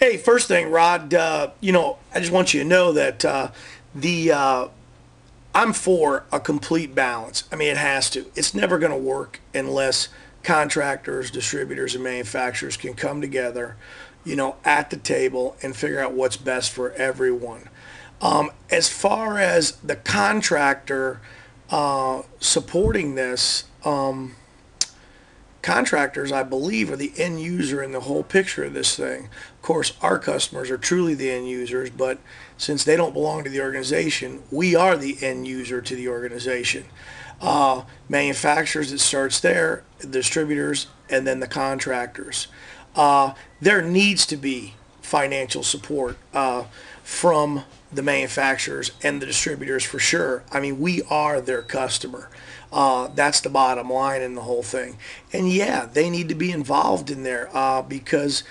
Hey, first thing, Rod, I just want you to know that the I'm for a complete balance. I mean, it has to. It's never going to work unless contractors, distributors, and manufacturers can come together, at the table and figure out what's best for everyone. As far as the contractor supporting this, contractors, I believe, are the end user in the whole picture of this thing. Of course, our customers are truly the end users, but since they don't belong to the organization, we are the end user to the organization. Manufacturers, it starts there, distributors, and then the contractors. There needs to be financial support from the manufacturers and the distributors for sure. I mean, we are their customer. That's the bottom line in the whole thing. And yeah, they need to be involved in there because,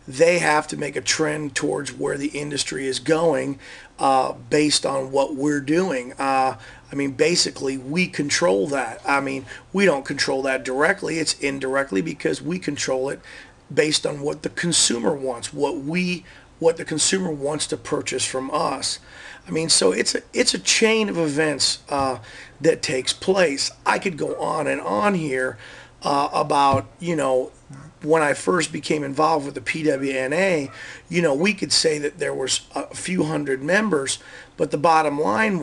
they have to make a trend towards where the industry is going based on what we're doing. I mean, basically, we control that. I mean, we don't control that directly. It's indirectly because we control it based on what the consumer wants, what the consumer wants to purchase from us. I mean, so it's a chain of events that takes place. I could go on and on here about when I first became involved with the PWNA. We could say that there was a few hundred members, but the bottom line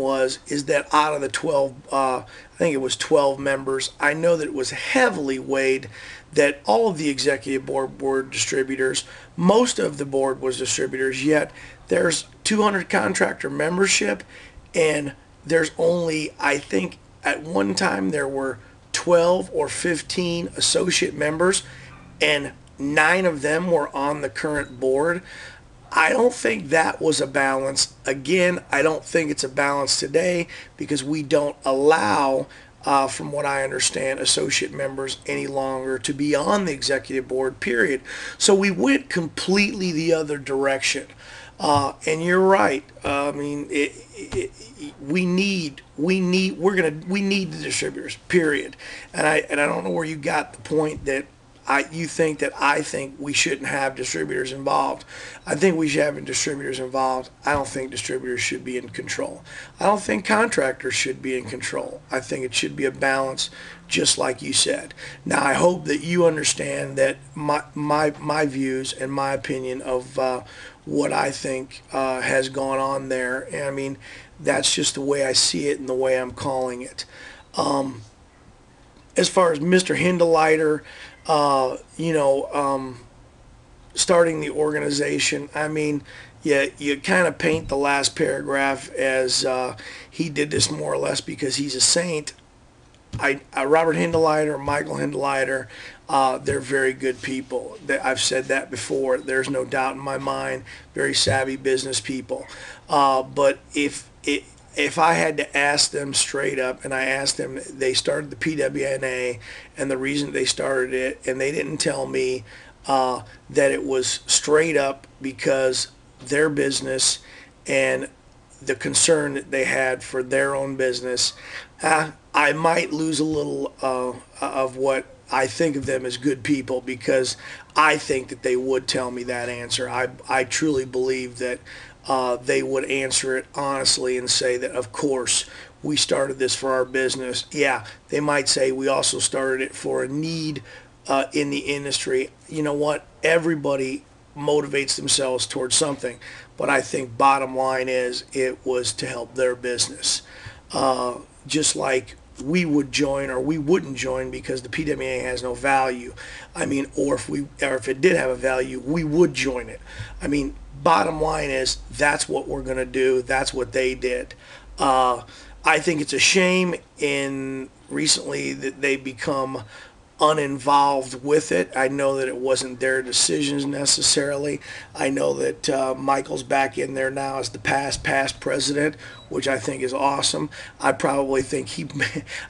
is that out of the 12, I think it was 12 members, I know that it was heavily weighed that all of the executive board were distributors. Most of the board was distributors, yet there's 200 contractor membership, and there's only, I think, at one time there were 12 or 15 associate members, and 9 of them were on the current board. I don't think that was a balance. Again, I don't think it's a balance today because we don't allow, from what I understand, associate members any longer to be on the executive board, period. So we went completely the other direction. And you're right. I mean, we need the distributors, period. And I don't know where you got the point that you think that I think we shouldn't have distributors involved. I think we should have distributors involved. I don't think distributors should be in control. I don't think contractors should be in control. I think it should be a balance, just like you said. Now, I hope that you understand that my views and my opinion of what I think has gone on there. And I mean, that's just the way I see it and the way I'm calling it. As far as Mr. Hindeleiter, starting the organization, I mean, yeah, you kind of paint the last paragraph as he did this more or less because he's a saint. Robert Hindeleiter, Michael Hindeleiter, they're very good people. I've said that before. There's no doubt in my mind. Very savvy business people. But if I had to ask them straight up, and I asked them, they started the PWNA and the reason they started it, and they didn't tell me that it was straight up because their business and the concern that they had for their own business, I might lose a little of what I think of them as good people because I think that they would tell me that answer. I truly believe that they would answer it honestly and say that, of course, we started this for our business. Yeah, they might say we also started it for a need in the industry. You know what? Everybody motivates themselves towards something, but I think bottom line is it was to help their business. Just like we would join or we wouldn't join because the PWA has no value. I mean, or if it did have a value, we would join it. I mean, bottom line is that's what we're going to do. That's what they did. I think it's a shame in recently that they become uninvolved with it. I know that it wasn't their decisions necessarily. I know that Michael's back in there now as the past president, which I think is awesome. I probably think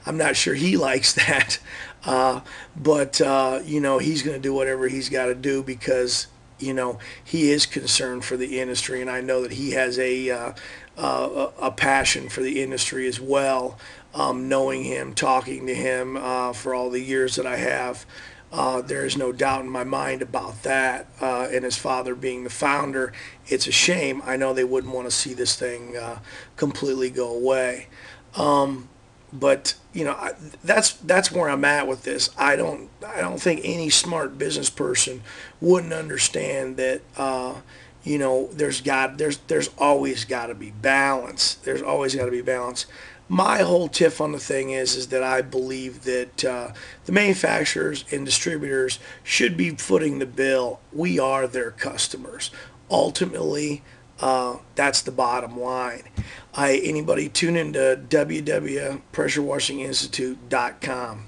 I'm not sure he likes that, but he's going to do whatever he's got to do because he is concerned for the industry, and I know that he has a passion for the industry as well. Knowing him, talking to him for all the years that I have, There is no doubt in my mind about that. And his father being the founder, it's a shame. I know they wouldn't want to see this thing completely go away. But that's where I'm at with this. I don't think any smart business person wouldn't understand that. There's always got to be balance. There's always got to be balance. My whole tiff on the thing is that I believe that the manufacturers and distributors should be footing the bill. We are their customers. Ultimately, that's the bottom line. Anybody tune into www.pressurewashinginstitute.com.